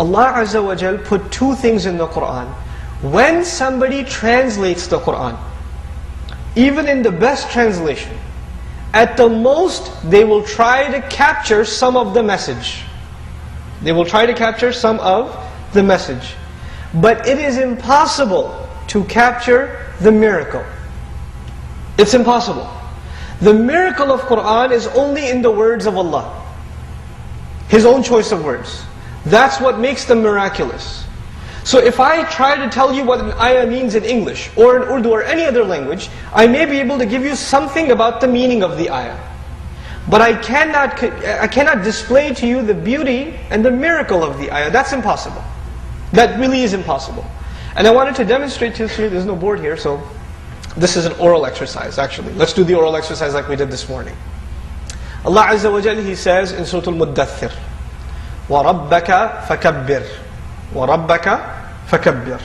Allah Azza wa Jal put two things in the Qur'an. When somebody translates the Qur'an, even in the best translation, at the most they will try to capture some of the message. They will try to capture some of the message. But it is impossible to capture the miracle. It's impossible. The miracle of Qur'an is only in the words of Allah. His own choice of words. That's what makes them miraculous. So if I try to tell you what an ayah means in English, or in Urdu, or any other language, I may be able to give you something about the meaning of the ayah. But I cannot display to you the beauty and the miracle of the ayah. That's impossible. That really is impossible. And I wanted to demonstrate to you, there's no board here, so this is an oral exercise actually. Let's do the oral exercise like we did this morning. Allah Azza wa Jalla, He says in Surah Al-Muddathir, وَرَبَّكَ فَكَبِّرْ وَرَبَّكَ فَكَبِّرْ.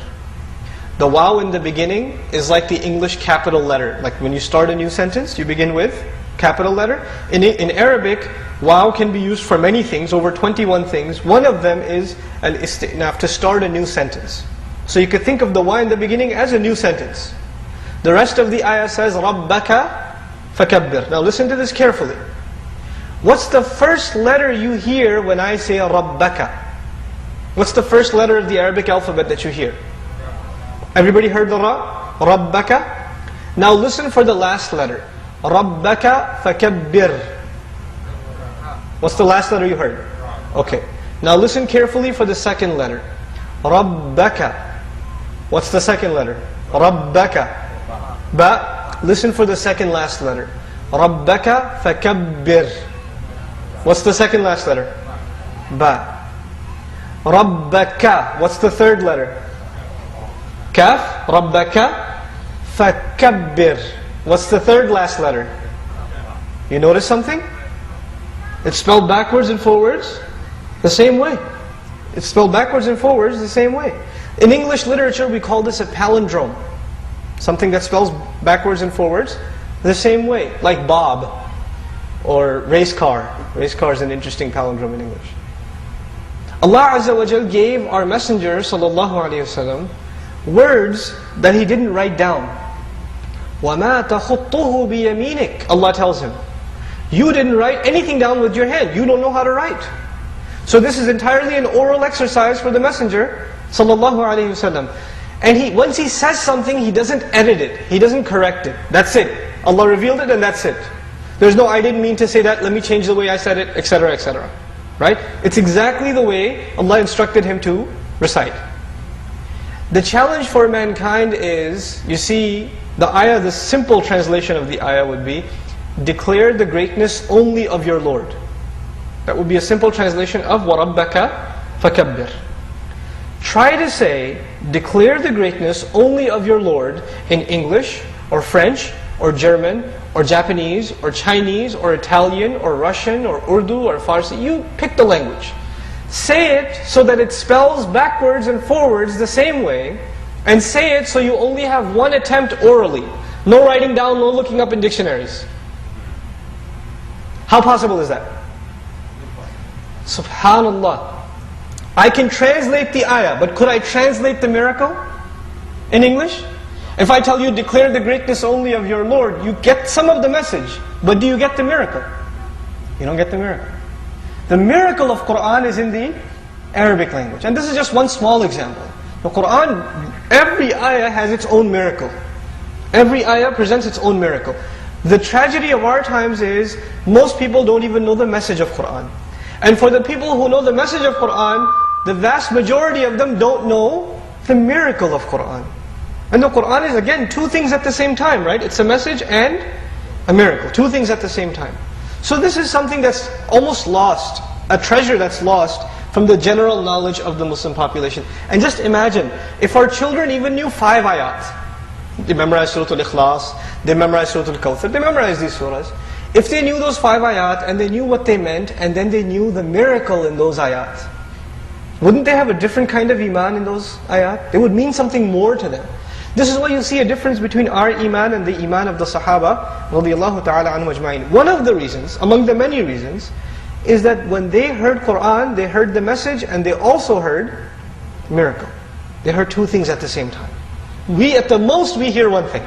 The waw in the beginning is like the English capital letter. Like when you start a new sentence, you begin with capital letter. In Arabic, waw can be used for many things, over 21 things. One of them is al-isti'naf, to start a new sentence. So you could think of the waw in the beginning as a new sentence. The rest of the ayah says, رَبَّكَ فَكَبِّرْ. Now listen to this carefully. What's the first letter you hear when I say رَبَّكَ? What's the first letter of the Arabic alphabet that you hear? Everybody heard the ra? رَبَّكَ. Now listen for the last letter. رَبَّكَ فَكَبِّرْ. What's the last letter you heard? Okay. Now listen carefully for the second letter. رَبَّكَ. What's the second letter? رَبَّكَ. Ba. Listen for the second last letter. رَبَّكَ فَكَبِّرْ. What's the second last letter? Ba. رَبَّكَ. What's the third letter? Kaf. رَبَّكَ فَكَبِّرْ. What's the third last letter? You notice something? It's spelled backwards and forwards the same way. It's spelled backwards and forwards the same way. In English literature, we call this a palindrome. Something that spells backwards and forwards the same way. Like Bob or race car. Race car is an interesting palindrome in English. Allah Azza wa Jal gave our Messenger sallallahu alaihi wasallam words that He didn't write down. وَمَا تَخُطُّهُ بِيَمِينِكَ. Allah tells him, you didn't write anything down with your hand. You don't know how to write. So this is entirely an oral exercise for the Messenger sallallahu alaihi wasallam. And once he says something, he doesn't edit it. He doesn't correct it. That's it. Allah revealed it and that's it. There's no, I didn't mean to say that, let me change the way I said it, etc., etc. Right? It's exactly the way Allah instructed him to recite. The challenge for mankind is, you see, the ayah, the simple translation of the ayah would be, declare the greatness only of your Lord. That would be a simple translation of وَرَبَّكَ فَكَبِّرْ. Try to say, declare the greatness only of your Lord in English, or French, or German, or Japanese, or Chinese, or Italian, or Russian, or Urdu, or Farsi. You pick the language. Say it so that it spells backwards and forwards the same way, and say it so you only have one attempt orally. No writing down, no looking up in dictionaries. How possible is that? Subhanallah. I can translate the ayah, but could I translate the miracle in English? If I tell you, declare the greatness only of your Lord, you get some of the message, but do you get the miracle? You don't get the miracle. The miracle of Qur'an is in the Arabic language. And this is just one small example. The Qur'an, every ayah has its own miracle. Every ayah presents its own miracle. The tragedy of our times is, most people don't even know the message of Qur'an. And for the people who know the message of Qur'an, the vast majority of them don't know the miracle of Qur'an. And the Qur'an is again two things at the same time, right? It's a message and a miracle. Two things at the same time. So this is something that's almost lost, a treasure that's lost from the general knowledge of the Muslim population. And just imagine, if our children even knew 5 ayat. They memorized Surah Al-Ikhlas, they memorized Surah Al-Kawthar, they memorized these surahs. If they knew those 5 ayat and they knew what they meant, and then they knew the miracle in those ayat, wouldn't they have a different kind of iman in those ayat? They would mean something more to them. This is why you see a difference between our iman and the iman of the Sahaba radiyallahu ta'ala anhum ajma'in. One of the reasons, among the many reasons, is that when they heard Qur'an, they heard the message and they also heard miracle. They heard two things at the same time. We, at the most, we hear one thing.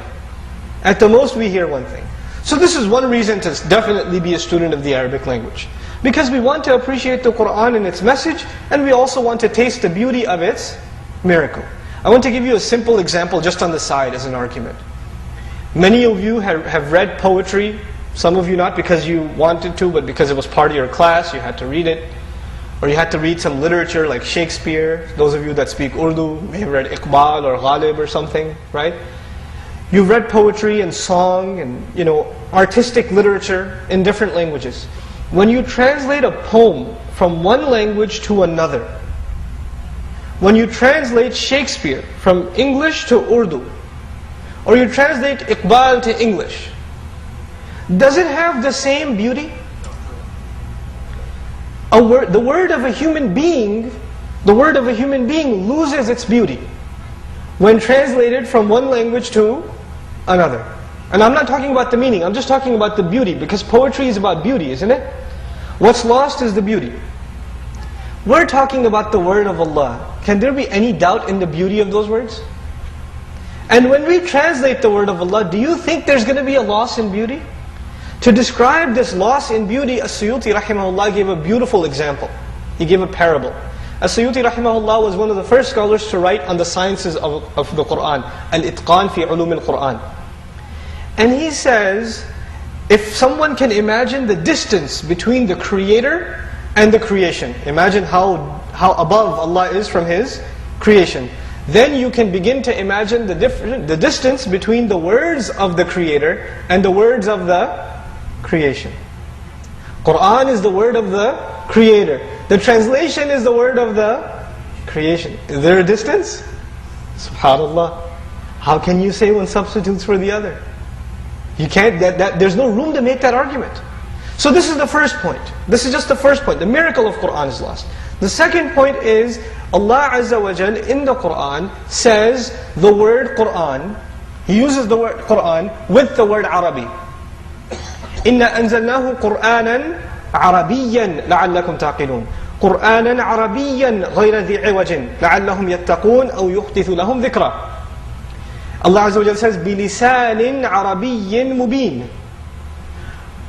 At the most, we hear one thing. So this is one reason to definitely be a student of the Arabic language. Because we want to appreciate the Qur'an and its message, and we also want to taste the beauty of its miracle. I want to give you a simple example just on the side as an argument. Many of you have read poetry, some of you not because you wanted to, but because it was part of your class, you had to read it. Or you had to read some literature like Shakespeare. Those of you that speak Urdu may have read Iqbal or Ghalib or something, right? You've read poetry and song and artistic literature in different languages. When you translate a poem from one language to another, when you translate Shakespeare from English to Urdu, or you translate Iqbal to English, does it have the same beauty? The word of a human being loses its beauty when translated from one language to another. And I'm not talking about the meaning, I'm just talking about the beauty, because poetry is about beauty, isn't it? What's lost is the beauty. We're talking about the word of Allah. Can there be any doubt in the beauty of those words? And when we translate the word of Allah, do you think there's going to be a loss in beauty? To describe this loss in beauty, As-Suyuti rahimahullah gave a beautiful example. He gave a parable. As-Suyuti rahimahullah was one of the first scholars to write on the sciences of the Qur'an, Al-Itqan fi ulum al-Qur'an. And he says, if someone can imagine the distance between the creator and the creation, imagine how above Allah is from His creation, then you can begin to imagine the distance between the words of the creator and the words of the creation. Qur'an is the word of the creator. The translation is the word of the creation. Is there a distance? SubhanAllah. How can you say one substitutes for the other? You can't, there's no room to make that argument. So this is the first point. This is just the first point. The miracle of Qur'an is lost. The second point is, Allah Azza wa Jal in the Qur'an says the word Qur'an, He uses the word Qur'an with the word Arabi. إِنَّا أَنزَلْنَاهُ قُرْآنًا عَرَبِيًّا لَعَلَّكُمْ تَعْقِلُونَ قُرْآنًا عَرَبِيًّا غَيْرَ ذِي عِوَجٍ لَعَلَّهُمْ يَتَّقُونَ أَوْ يُحْدِثُ لَهُمْ ذِكْرًا. Allah Azza wa Jal says, بِلِسَانٍ عَرَبِيٍّ مُبِينٍ.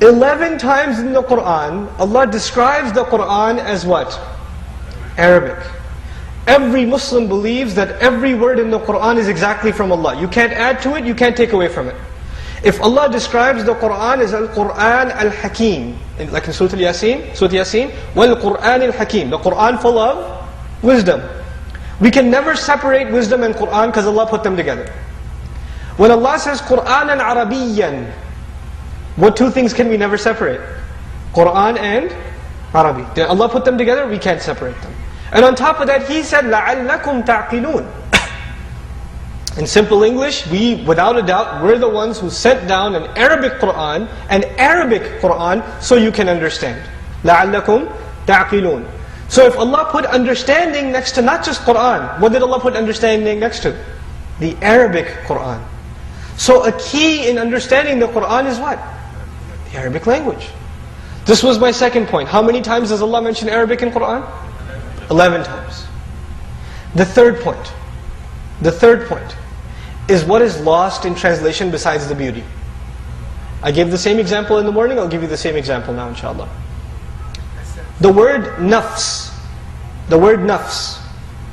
11 times in the Qur'an, Allah describes the Qur'an as what? Arabic. Every Muslim believes that every word in the Qur'an is exactly from Allah. You can't add to it, you can't take away from it. If Allah describes the Qur'an as Al-Qur'an Al-Hakim, like in Surah Yasin, Wal-Qur'an Al-Hakim, the Qur'an full of wisdom. We can never separate wisdom and Qur'an because Allah put them together. When Allah says Qur'anan Arabiyyan, what two things can we never separate? Qur'an and Arabi. Did Allah put them together? We can't separate them. And on top of that, He said, لَعَلَّكُمْ تَعْقِلُونَ. In simple English, we, without a doubt, we're the ones who sent down an Arabic Qur'an, so you can understand. لَعَلَّكُمْ تَعْقِلُونَ. So if Allah put understanding next to not just Qur'an, what did Allah put understanding next to? The Arabic Qur'an. So a key in understanding the Qur'an is what? The Arabic language. This was my second point. How many times does Allah mention Arabic in Qur'an? 11 times. The third point is what is lost in translation besides the beauty. I gave the same example in the morning, I'll give you the same example now inshallah. The word nafs.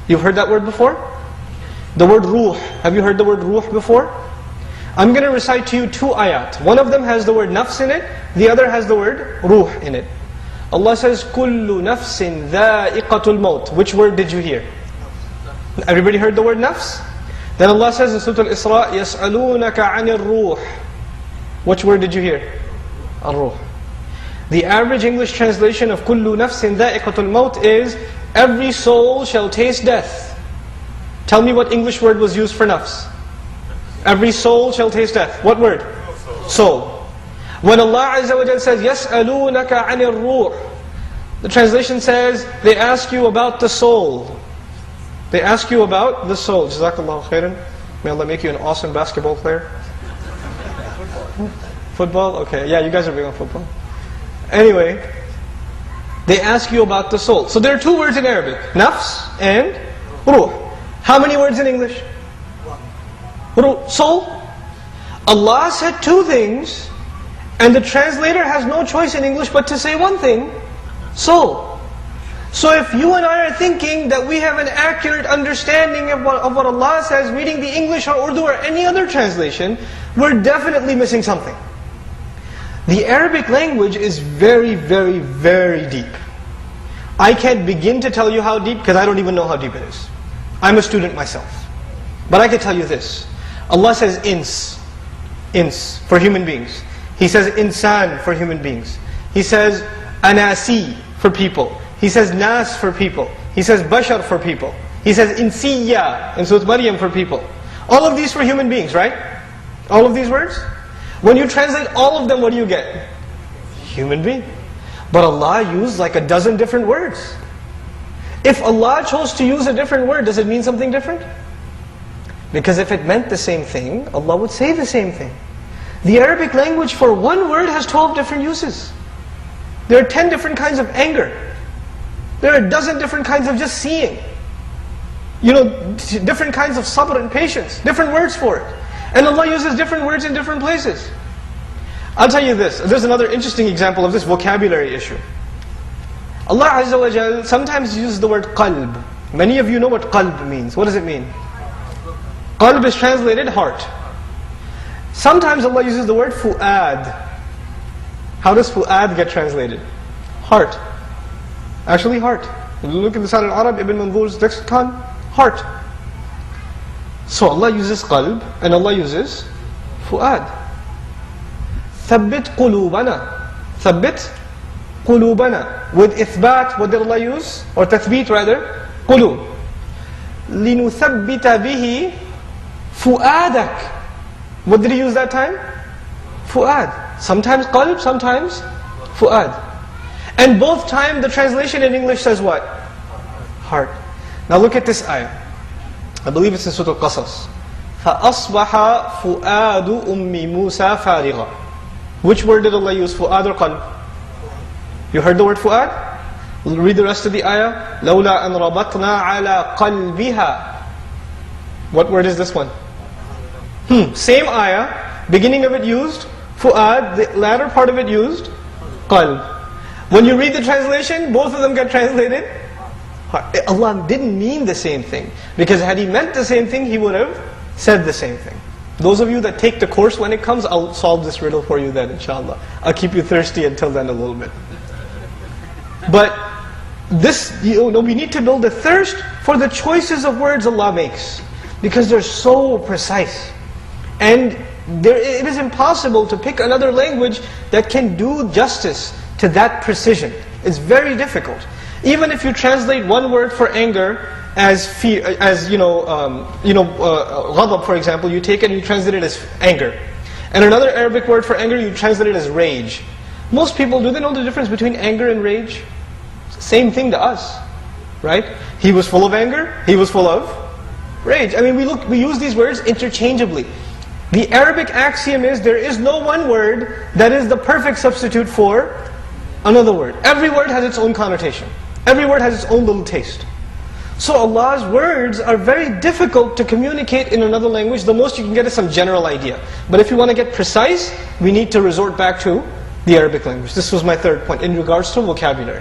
You've heard that word before? The word ruh. Have you heard the word ruh before? I'm going to recite to you two ayat. One of them has the word nafs in it, the other has the word ruh in it. Allah says, كُلُّ نَفْسٍ ذَائِقَةُ الْمَوْتِ. Which word did you hear? Everybody heard the word nafs? Then Allah says in Surah Al-Isra, يَسْأَلُونَكَ عَنِ الرُّوحِ. Which word did you hear? Al-ruh. The average English translation of كُلُّ نَفْسٍ ذَائِقَةُ الْمَوْتِ is, every soul shall taste death. Tell me what English word was used for nafs? Every soul shall taste death. What word? Soul. When Allah Azza wa Jal says, يَسْأَلُونَكَ عَنِ الرُّوحِ, the translation says, they ask you about the soul. They ask you about the soul. Jazakallahu khairan. May Allah make you an awesome basketball player. Football? Okay, yeah, you guys are big on football. Anyway, they ask you about the soul. So there are two words in Arabic, nafs and ruh. How many words in English? Ruh, soul. Allah said two things, and the translator has no choice in English but to say one thing, soul. So if you and I are thinking that we have an accurate understanding of what Allah says, reading the English or Urdu or any other translation, we're definitely missing something. The Arabic language is very, very, very deep. I can't begin to tell you how deep, because I don't even know how deep it is. I'm a student myself. But I can tell you this. Allah says ins for human beings. He says insan for human beings. He says anasi for people. He says nas for people. He says bashar for people. He says insiya in Surah Maryam for people. All of these for human beings, right? All of these words? When you translate all of them, what do you get? Human being. But Allah used like a dozen different words. If Allah chose to use a different word, does it mean something different? Because if it meant the same thing, Allah would say the same thing. The Arabic language for one word has 12 different uses. There are 10 different kinds of anger. There are a dozen different kinds of just seeing. Different kinds of sabr and patience. Different words for it. And Allah uses different words in different places. I'll tell you this. There's another interesting example of this vocabulary issue. Allah Azza wa Jal sometimes uses the word qalb. Many of you know what qalb means. What does it mean? Qalb is translated heart. Sometimes Allah uses the word fu'ad. How does fu'ad get translated? Heart. Actually heart. Look at the Lisan al-Arab, Ibn Manzur's lexicon, heart. So Allah uses qalb and Allah uses fu'ad. Thabbit qulubana. Thabbit qulubana. With ithbat, what did Allah use? Or tathbeet rather, qulub. Linuthabbita bihi fu'adak. What did He use that time? Fu'ad. Sometimes qalb, sometimes fu'ad. And both times the translation in English says what? Heart. Now look at this ayah. I believe it's in Surah Al-Qasas. فَأَصْبَحَ فُؤَادُ أُمِّ مُوسَى فَارِغًا. Which word did Allah use? Fu'ad or qalb? You heard the word fu'ad? We'll read the rest of the ayah. لَوْلَا أَنْ رَبَطْنَا عَلَىٰ قَلْبِهَا. What word is this one? Same ayah. Beginning of it used fu'ad. The latter part of it used qalb. When you read the translation, both of them get translated heart. Allah didn't mean the same thing. Because had He meant the same thing, He would have said the same thing. Those of you that take the course when it comes, I'll solve this riddle for you then, inshallah. I'll keep you thirsty until then a little bit. But this, we need to build a thirst for the choices of words Allah makes. Because they're so precise. And it is impossible to pick another language that can do justice to that precision. It's very difficult. Even if you translate one word for anger as fear, ghadab for example, you take it and you translate it as anger. And another Arabic word for anger, you translate it as rage. Most people, do they know the difference between anger and rage? Same thing to us, right? He was full of anger, he was full of rage. I mean, we use these words interchangeably. The Arabic axiom is there is no one word that is the perfect substitute for another word. Every word has its own connotation. Every word has its own little taste. So Allah's words are very difficult to communicate in another language. The most you can get is some general idea. But if you want to get precise, we need to resort back to the Arabic language. This was my third point in regards to vocabulary.